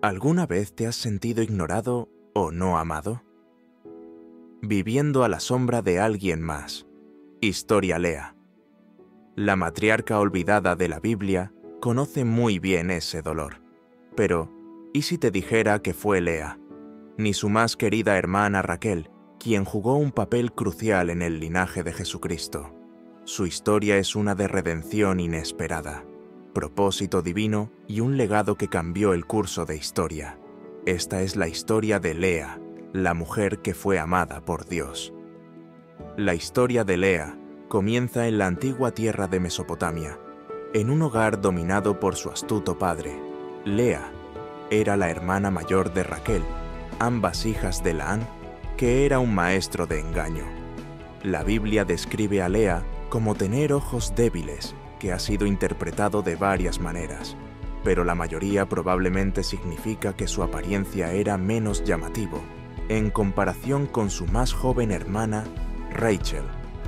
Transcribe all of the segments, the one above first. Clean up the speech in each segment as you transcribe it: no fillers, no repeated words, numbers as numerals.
¿Alguna vez te has sentido ignorado o no amado? Viviendo a la sombra de alguien más. Historia Lea. La matriarca olvidada de la Biblia conoce muy bien ese dolor. Pero, ¿y si te dijera que fue Lea, ni su más querida hermana Raquel, quien jugó un papel crucial en el linaje de Jesucristo? Su historia es una de redención inesperada, propósito divino y un legado que cambió el curso de historia. Esta es la historia de Lea, la mujer que fue amada por Dios. La historia de Lea comienza en la antigua tierra de Mesopotamia, en un hogar dominado por su astuto padre. Lea era la hermana mayor de Raquel, ambas hijas de Laán, que era un maestro de engaño. La Biblia describe a Lea como tener ojos débiles, que ha sido interpretado de varias maneras, pero la mayoría probablemente significa que su apariencia era menos llamativo, en comparación con su más joven hermana, Rachel,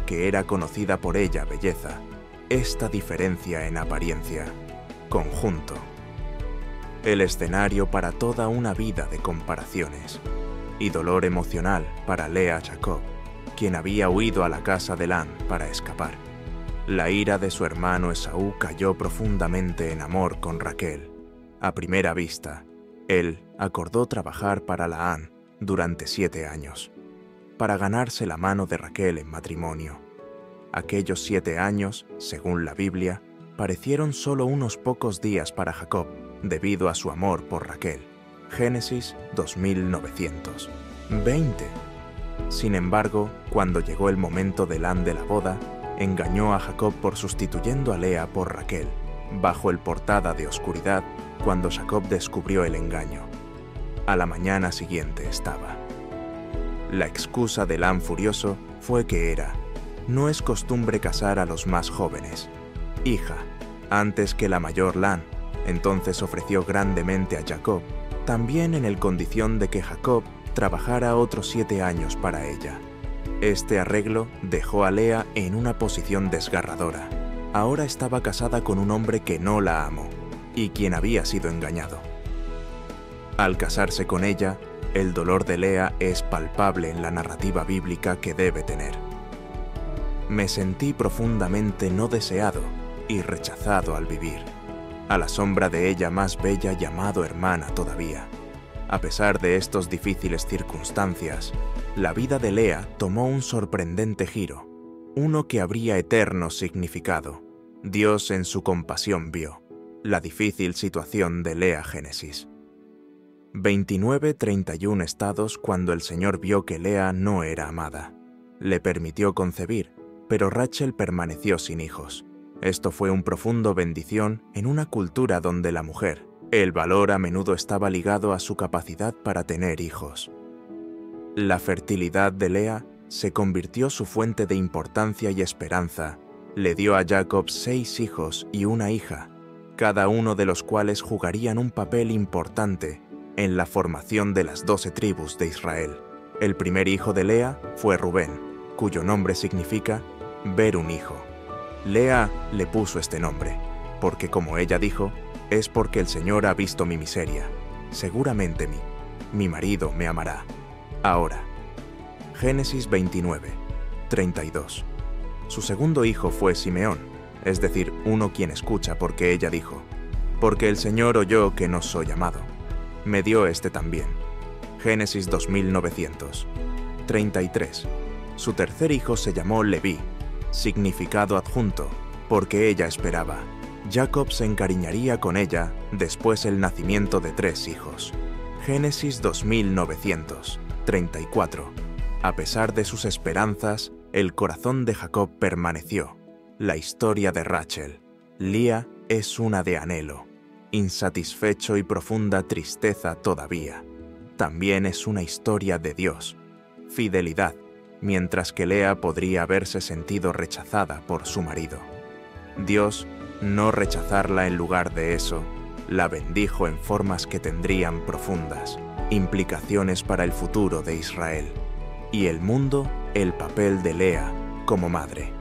que era conocida por ella belleza. Esta diferencia en apariencia. Conjunto. El escenario para toda una vida de comparaciones. Y dolor emocional para Lea Jacob, quien había huido a la casa de Laán para escapar. La ira de su hermano Esaú cayó profundamente en amor con Raquel. A primera vista, él acordó trabajar para Laán durante 7 años, para ganarse la mano de Raquel en matrimonio. Aquellos 7 años, según la Biblia, parecieron solo unos pocos días para Jacob, debido a su amor por Raquel. Génesis 2920. Sin embargo, cuando llegó el momento de la boda, engañó a Jacob por sustituyendo a Lea por Raquel, bajo el portada de oscuridad, cuando Jacob descubrió el engaño. A la mañana siguiente estaba. La excusa de Laán furioso fue que no es costumbre casar a los más jóvenes. Hija, antes que la mayor Laán, entonces ofreció grandemente a Jacob, también en el condición de que Jacob trabajara otros 7 años para ella. Este arreglo dejó a Lea en una posición desgarradora. Ahora estaba casada con un hombre que no la amó y quien había sido engañado. Al casarse con ella, el dolor de Lea es palpable en la narrativa bíblica que debe tener. Me sentí profundamente no deseado y rechazado al vivir, a la sombra de ella más bella llamado hermana todavía. A pesar de estos difíciles circunstancias, la vida de Lea tomó un sorprendente giro, uno que habría eterno significado. Dios en su compasión vio la difícil situación de Lea. Génesis 29:31 estados. Cuando el Señor vio que Lea no era amada, le permitió concebir, pero Rachel permaneció sin hijos. Esto fue un profundo bendición en una cultura donde la mujer, el valor a menudo estaba ligado a su capacidad para tener hijos. La fertilidad de Lea se convirtió su fuente de importancia y esperanza. Le dio a Jacob 6 hijos y una hija, cada uno de los cuales jugarían un papel importante en la formación de las 12 tribus de Israel. El primer hijo de Lea fue Rubén, cuyo nombre significa ver un hijo. Lea le puso este nombre, porque como ella dijo, es porque el Señor ha visto mi miseria. Seguramente mi marido me amará. Ahora. Génesis 29:32. Su segundo hijo fue Simeón, es decir, uno quien escucha, porque ella dijo, porque el Señor oyó que no soy amado. Me dio este también. Génesis 2933. Su tercer hijo se llamó Leví, significado adjunto, porque ella esperaba. Jacob se encariñaría con ella después el nacimiento de 3 hijos. Génesis 2934. A pesar de sus esperanzas, el corazón de Jacob permaneció. La historia de Rachel, Lea, es una de anhelo, insatisfecho y profunda tristeza todavía. También es una historia de Dios, fidelidad, mientras que Lea podría haberse sentido rechazada por su marido. Dios, no rechazarla en lugar de eso, la bendijo en formas que tendrían profundas implicaciones para el futuro de Israel y el mundo. El papel de Lea como madre.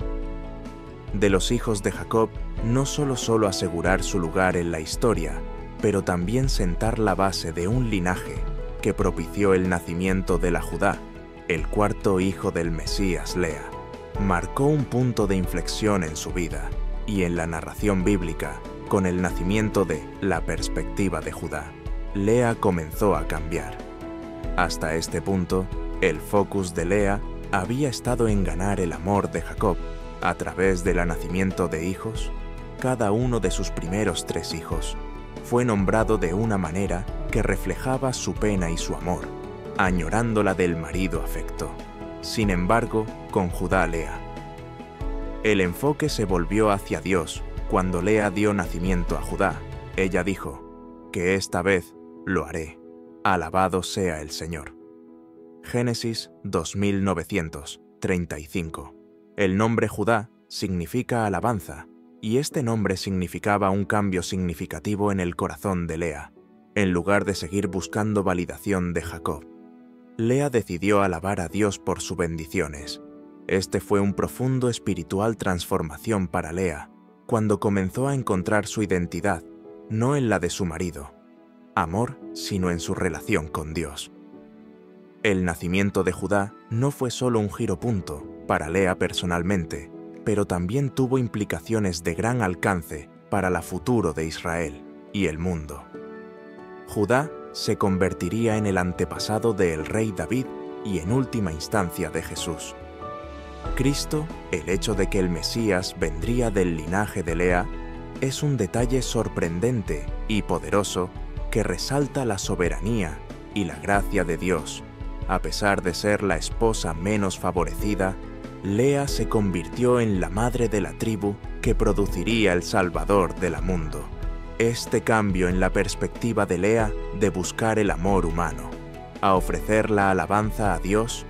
De los hijos de Jacob, no solo asegurar su lugar en la historia, pero también sentar la base de un linaje que propició el nacimiento de la Judá, el cuarto hijo del Mesías, Lea. Marcó un punto de inflexión en su vida y en la narración bíblica, con el nacimiento de la perspectiva de Judá, Lea comenzó a cambiar. Hasta este punto, el focus de Lea había estado en ganar el amor de Jacob a través del nacimiento de hijos. Cada uno de sus primeros 3 hijos fue nombrado de una manera que reflejaba su pena y su amor, añorándola del marido afecto. Sin embargo, con Judá Lea, el enfoque se volvió hacia Dios. Cuando Lea dio nacimiento a Judá, ella dijo, que esta vez lo haré. Alabado sea el Señor. Génesis 2935. El nombre Judá significa alabanza, y este nombre significaba un cambio significativo en el corazón de Lea. En lugar de seguir buscando validación de Jacob, Lea decidió alabar a Dios por sus bendiciones. Este fue un profundo espiritual transformación para Lea, cuando comenzó a encontrar su identidad, no en la de su marido, amor, sino en su relación con Dios. El nacimiento de Judá no fue solo un giropunto para Lea personalmente, pero también tuvo implicaciones de gran alcance para el futuro de Israel y el mundo. Judá se convertiría en el antepasado del rey David y en última instancia de Jesús. Cristo, el hecho de que el Mesías vendría del linaje de Lea, es un detalle sorprendente y poderoso que resalta la soberanía y la gracia de Dios. A pesar de ser la esposa menos favorecida, Lea se convirtió en la madre de la tribu que produciría el Salvador del mundo. Este cambio en la perspectiva de Lea de buscar el amor humano, a ofrecer la alabanza a Dios,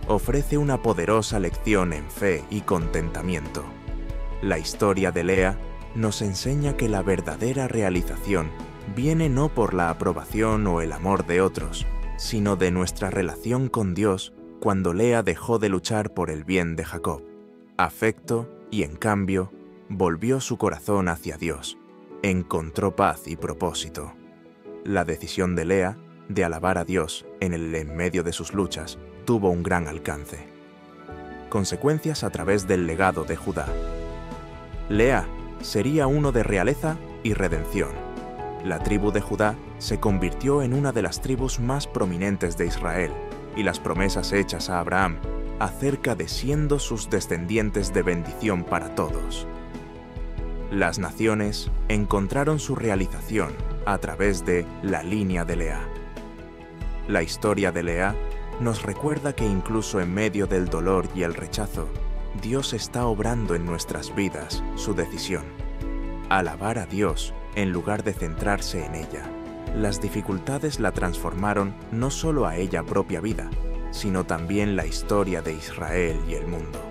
ofrece una poderosa lección en fe y contentamiento. La historia de Lea nos enseña que la verdadera realización viene no por la aprobación o el amor de otros, sino de nuestra relación con Dios cuando Lea dejó de luchar por el bien de Jacob, afecto, y en cambio, volvió su corazón hacia Dios. Encontró paz y propósito. La decisión de Lea de alabar a Dios en medio de sus luchas tuvo un gran alcance. Consecuencias a través del legado de Judá. Lea sería uno de realeza y redención. La tribu de Judá se convirtió en una de las tribus más prominentes de Israel, y las promesas hechas a Abraham acerca de siendo sus descendientes de bendición para todos. Las naciones encontraron su realización a través de la línea de Lea. La historia de Lea nos recuerda que incluso en medio del dolor y el rechazo, Dios está obrando en nuestras vidas su decisión. Alabar a Dios en lugar de centrarse en ella. Las dificultades la transformaron no solo a ella propia vida, sino también la historia de Israel y el mundo.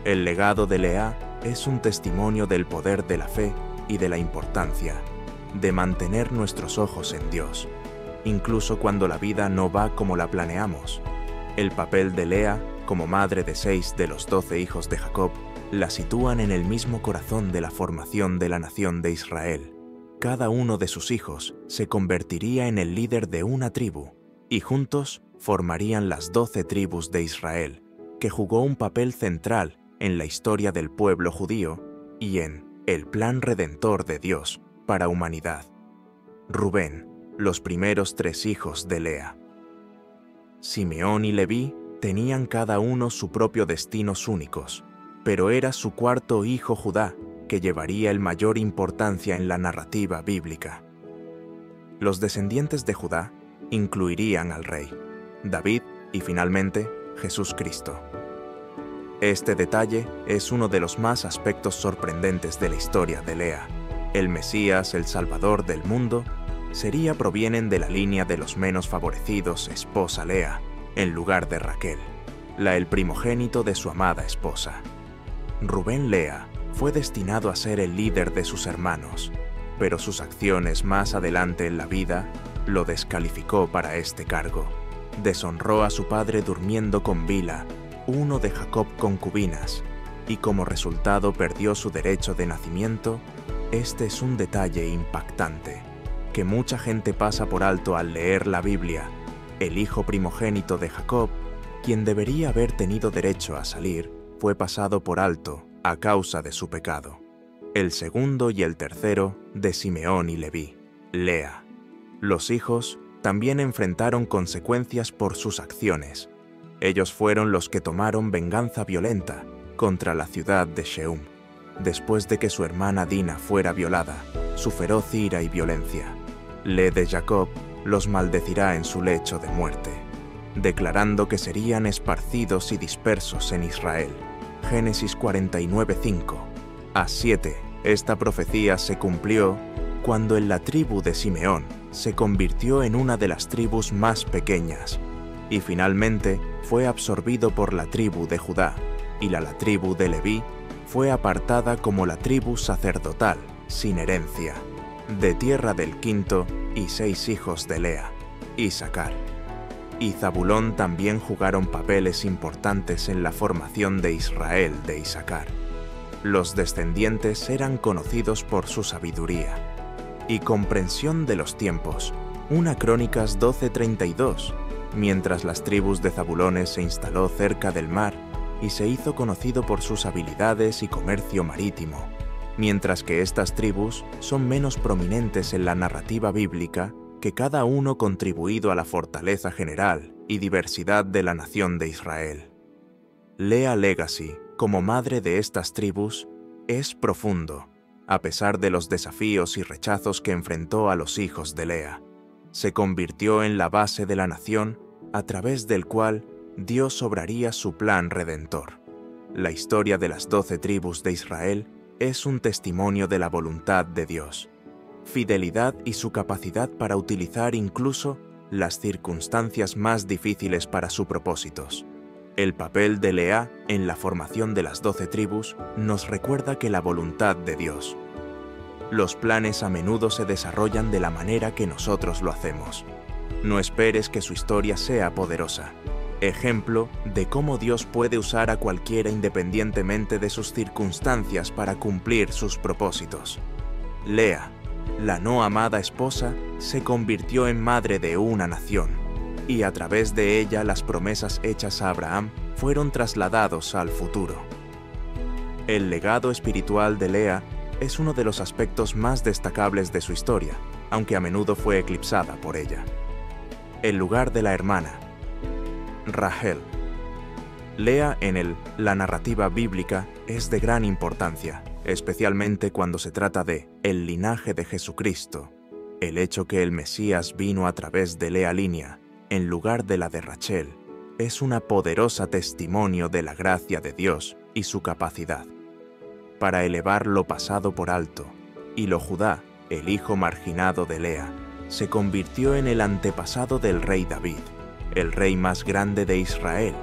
El legado de Lea es un testimonio del poder de la fe y de la importancia de mantener nuestros ojos en Dios, incluso cuando la vida no va como la planeamos. El papel de Lea, como madre de 6 de los 12 hijos de Jacob, la sitúan en el mismo corazón de la formación de la nación de Israel. Cada uno de sus hijos se convertiría en el líder de una tribu, y juntos formarían las 12 tribus de Israel, que jugó un papel central en la historia del pueblo judío y en el plan redentor de Dios para humanidad. Rubén, los primeros 3 hijos de Lea. Simeón y Leví tenían cada uno su propio destinos únicos, pero era su cuarto hijo Judá que llevaría el mayor importancia en la narrativa bíblica. Los descendientes de Judá incluirían al rey, David y finalmente Jesús Cristo. Este detalle es uno de los más aspectos sorprendentes de la historia de Lea. El Mesías, el Salvador del mundo, provienen de la línea de los menos favorecidos, esposa Lea, en lugar de Raquel, el primogénito de su amada esposa. Rubén Lea fue destinado a ser el líder de sus hermanos, pero sus acciones más adelante en la vida lo descalificó para este cargo. Deshonró a su padre durmiendo con Bila, uno de Jacob concubinas, y como resultado perdió su derecho de nacimiento. Este es un detalle impactante. que mucha gente pasa por alto al leer la Biblia, el hijo primogénito de Jacob, quien debería haber tenido derecho a salir, fue pasado por alto a causa de su pecado. El segundo y el tercero de Simeón y Leví, Lea. Los hijos también enfrentaron consecuencias por sus acciones. Ellos fueron los que tomaron venganza violenta contra la ciudad de Sheum, después de que su hermana Dina fuera violada, su feroz ira y violencia. Le de Jacob los maldecirá en su lecho de muerte, declarando que serían esparcidos y dispersos en Israel. Génesis 49:5. A 7. Esta profecía se cumplió cuando en la tribu de Simeón se convirtió en una de las tribus más pequeñas, y finalmente fue absorbido por la tribu de Judá, y la tribu de Leví fue apartada como la tribu sacerdotal, sin herencia, de tierra del quinto y 6 hijos de Lea, Isacar y Zabulón también jugaron papeles importantes en la formación de Israel de Isacar. Los descendientes eran conocidos por su sabiduría y comprensión de los tiempos, 1 Crónicas 12:32, mientras las tribus de Zabulones se instaló cerca del mar y se hizo conocido por sus habilidades y comercio marítimo, mientras que estas tribus son menos prominentes en la narrativa bíblica, que cada uno contribuido a la fortaleza general y diversidad de la nación de Israel. Lea Legacy, como madre de estas tribus, es profundo, a pesar de los desafíos y rechazos que enfrentó a los hijos de Lea. Se convirtió en la base de la nación a través del cual Dios obraría su plan redentor. La historia de las 12 tribus de Israel es un testimonio de la voluntad de Dios, fidelidad y su capacidad para utilizar incluso las circunstancias más difíciles para sus propósitos. El papel de Lea en la formación de las 12 tribus nos recuerda que la voluntad de Dios. Los planes a menudo se desarrollan de la manera que nosotros lo hacemos. No esperes que su historia sea poderosa. Ejemplo de cómo Dios puede usar a cualquiera independientemente de sus circunstancias para cumplir sus propósitos. Lea, la no amada esposa, se convirtió en madre de una nación, y a través de ella las promesas hechas a Abraham fueron trasladados al futuro. El legado espiritual de Lea es uno de los aspectos más destacables de su historia, aunque a menudo fue eclipsada por ella. El lugar de la hermana, Rachel. Lea en la narrativa bíblica es de gran importancia, especialmente cuando se trata de el linaje de Jesucristo. El hecho que el Mesías vino a través de Lea línea, en lugar de la de Rachel, es una poderosa testimonio de la gracia de Dios y su capacidad para elevar lo pasado por alto, y lo Judá, el hijo marginado de Lea, se convirtió en el antepasado del rey David, el rey más grande de Israel,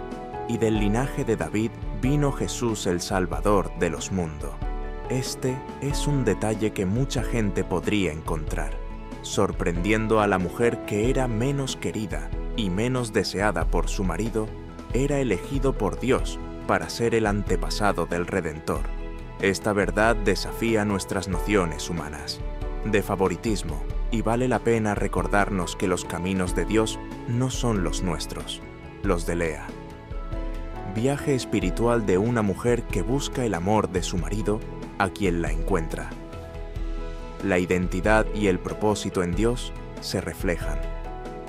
y del linaje de David vino Jesús el Salvador de los mundos. Este es un detalle que mucha gente podría encontrar, sorprendiendo a la mujer que era menos querida y menos deseada por su marido, era elegido por Dios para ser el antepasado del Redentor. Esta verdad desafía nuestras nociones humanas de favoritismo, y vale la pena recordarnos que los caminos de Dios no son los nuestros, los de Lea. Viaje espiritual de una mujer que busca el amor de su marido a quien la encuentra. La identidad y el propósito en Dios se reflejan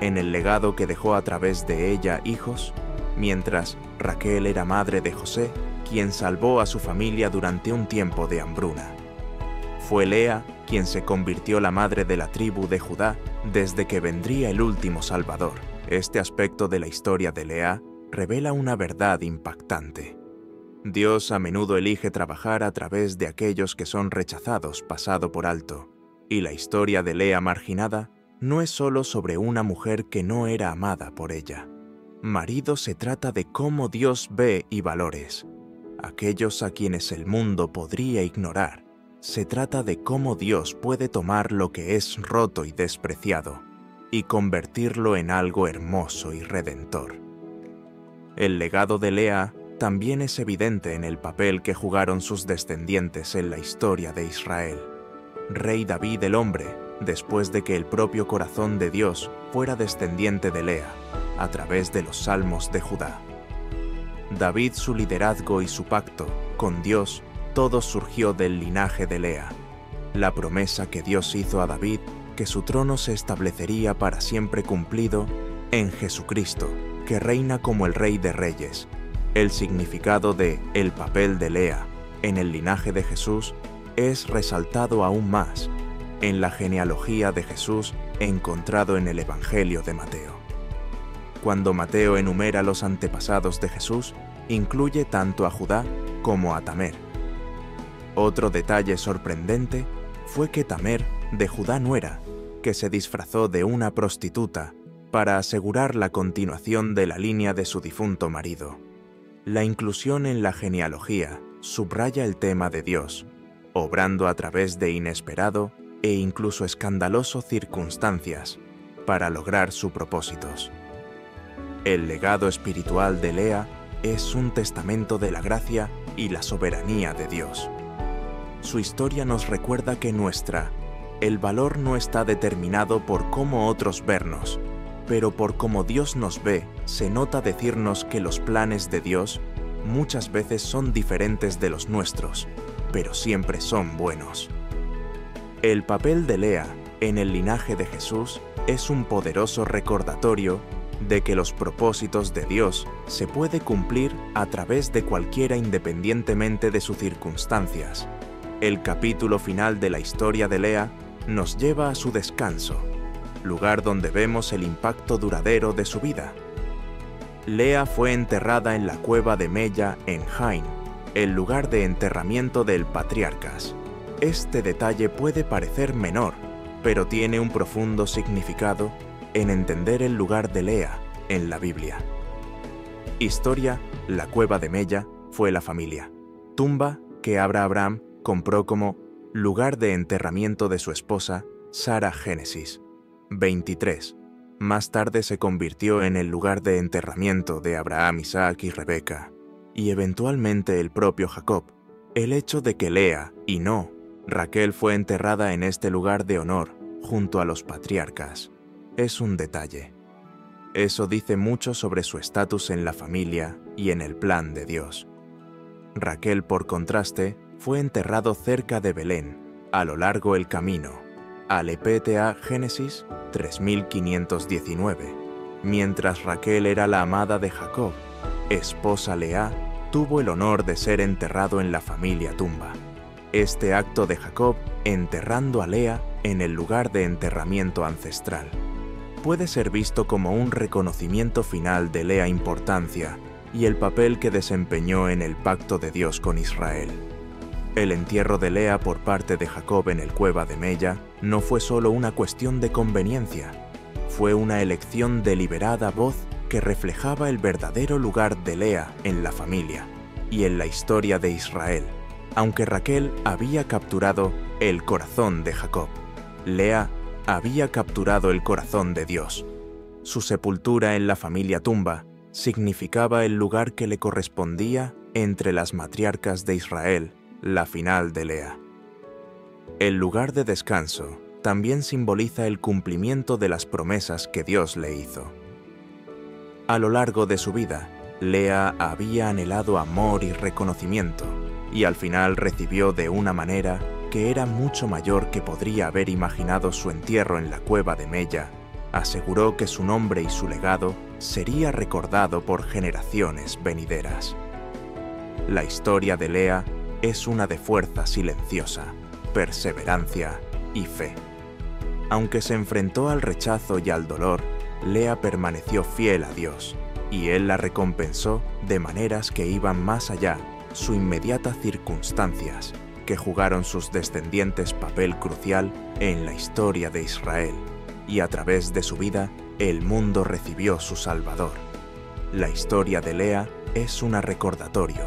en el legado que dejó a través de ella hijos, mientras Raquel era madre de José, quien salvó a su familia durante un tiempo de hambruna. Fue Lea quien se convirtió la madre de la tribu de Judá desde que vendría el último Salvador. Este aspecto de la historia de Lea revela una verdad impactante. Dios a menudo elige trabajar a través de aquellos que son rechazados pasado por alto, y la historia de Lea marginada no es solo sobre una mujer que no era amada por ella. Marido, se trata de cómo Dios ve y valores, aquellos a quienes el mundo podría ignorar. Se trata de cómo Dios puede tomar lo que es roto y despreciado y convertirlo en algo hermoso y redentor. El legado de Lea también es evidente en el papel que jugaron sus descendientes en la historia de Israel. Rey David el hombre después de que el propio corazón de Dios fuera descendiente de Lea, a través de los salmos de Judá. David, su liderazgo y su pacto con Dios, todo surgió del linaje de Lea. La promesa que Dios hizo a David, que su trono se establecería para siempre cumplido en Jesucristo, que reina como el Rey de Reyes. El significado de el papel de Lea en el linaje de Jesús es resaltado aún más en la genealogía de Jesús encontrado en el Evangelio de Mateo. Cuando Mateo enumera los antepasados de Jesús, incluye tanto a Judá como a Tamer. Otro detalle sorprendente fue que Tamer de Judá no era, que se disfrazó de una prostituta para asegurar la continuación de la línea de su difunto marido. La inclusión en la genealogía subraya el tema de Dios, obrando a través de inesperado e incluso escandaloso circunstancias para lograr sus propósitos. El legado espiritual de Lea es un testamento de la gracia y la soberanía de Dios. Su historia nos recuerda que el valor no está determinado por cómo otros vernos, pero por cómo Dios nos ve, se nota decirnos que los planes de Dios muchas veces son diferentes de los nuestros, pero siempre son buenos. El papel de Lea en el linaje de Jesús es un poderoso recordatorio de que los propósitos de Dios se puede cumplir a través de cualquiera independientemente de sus circunstancias. El capítulo final de la historia de Lea nos lleva a su descanso, lugar donde vemos el impacto duradero de su vida. Lea fue enterrada en la cueva de Mella en Jain, el lugar de enterramiento del patriarcas. Este detalle puede parecer menor, pero tiene un profundo significado en entender el lugar de Lea en la Biblia. Historia: la cueva de Mella fue la familia. Tumba que Abraham compró como lugar de enterramiento de su esposa, Sara. Génesis 23. Más tarde se convirtió en el lugar de enterramiento de Abraham, Isaac y Rebeca, y eventualmente el propio Jacob. El hecho de que Lea, y no Raquel, fue enterrada en este lugar de honor junto a los patriarcas es un detalle. Eso dice mucho sobre su estatus en la familia y en el plan de Dios. Raquel, por contraste, fue enterrado cerca de Belén, a lo largo del camino, Alepta. Génesis 3519. Mientras Raquel era la amada de Jacob, esposa Lea tuvo el honor de ser enterrado en la familia tumba. Este acto de Jacob enterrando a Lea en el lugar de enterramiento ancestral puede ser visto como un reconocimiento final de Lea importancia y el papel que desempeñó en el pacto de Dios con Israel. El entierro de Lea por parte de Jacob en el cueva de Mella no fue solo una cuestión de conveniencia, fue una elección deliberada voz que reflejaba el verdadero lugar de Lea en la familia y en la historia de Israel. Aunque Raquel había capturado el corazón de Jacob, Lea había capturado el corazón de Dios. Su sepultura en la familia tumba significaba el lugar que le correspondía entre las matriarcas de Israel, la final de Lea. El lugar de descanso también simboliza el cumplimiento de las promesas que Dios le hizo. A lo largo de su vida, Lea había anhelado amor y reconocimiento, y al final recibió de una manera que era mucho mayor que podría haber imaginado. Su entierro en la cueva de Mella aseguró que su nombre y su legado sería recordado por generaciones venideras. La historia de Lea es una de fuerza silenciosa, perseverancia y fe. Aunque se enfrentó al rechazo y al dolor, Lea permaneció fiel a Dios, y Él la recompensó de maneras que iban más allá su inmediatas circunstancias, que jugaron sus descendientes papel crucial en la historia de Israel, y a través de su vida, el mundo recibió su Salvador. La historia de Lea es un recordatorio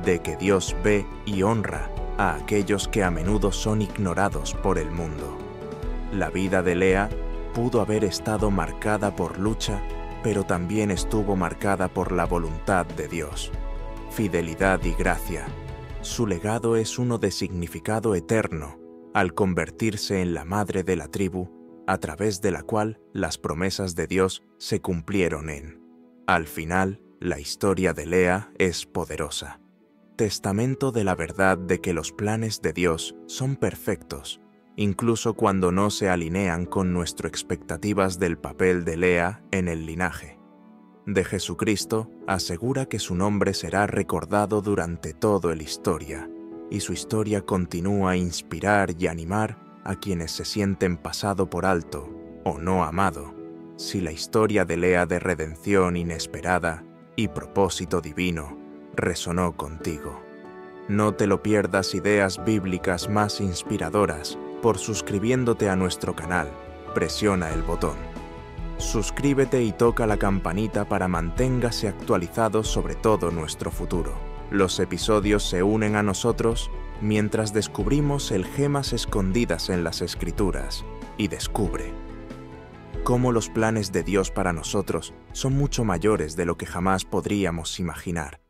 de que Dios ve y honra a aquellos que a menudo son ignorados por el mundo. La vida de Lea pudo haber estado marcada por lucha, pero también estuvo marcada por la voluntad de Dios, fidelidad y gracia. Su legado es uno de significado eterno al convertirse en la madre de la tribu, a través de la cual las promesas de Dios se cumplieron en. Al final, la historia de Lea es poderosa. Testamento de la verdad de que los planes de Dios son perfectos, incluso cuando no se alinean con nuestras expectativas del papel de Lea en el linaje. De Jesucristo asegura que su nombre será recordado durante toda la historia, y su historia continúa a inspirar y animar a quienes se sienten pasado por alto o no amado. Si la historia de Lea de redención inesperada y propósito divino resonó contigo, no te lo pierdas ideas bíblicas más inspiradoras por suscribiéndote a nuestro canal. Presiona el botón. Suscríbete y toca la campanita para manténgase actualizado sobre todo nuestro futuro. Los episodios se unen a nosotros mientras descubrimos el gemas escondidas en las Escrituras y descubre cómo los planes de Dios para nosotros son mucho mayores de lo que jamás podríamos imaginar.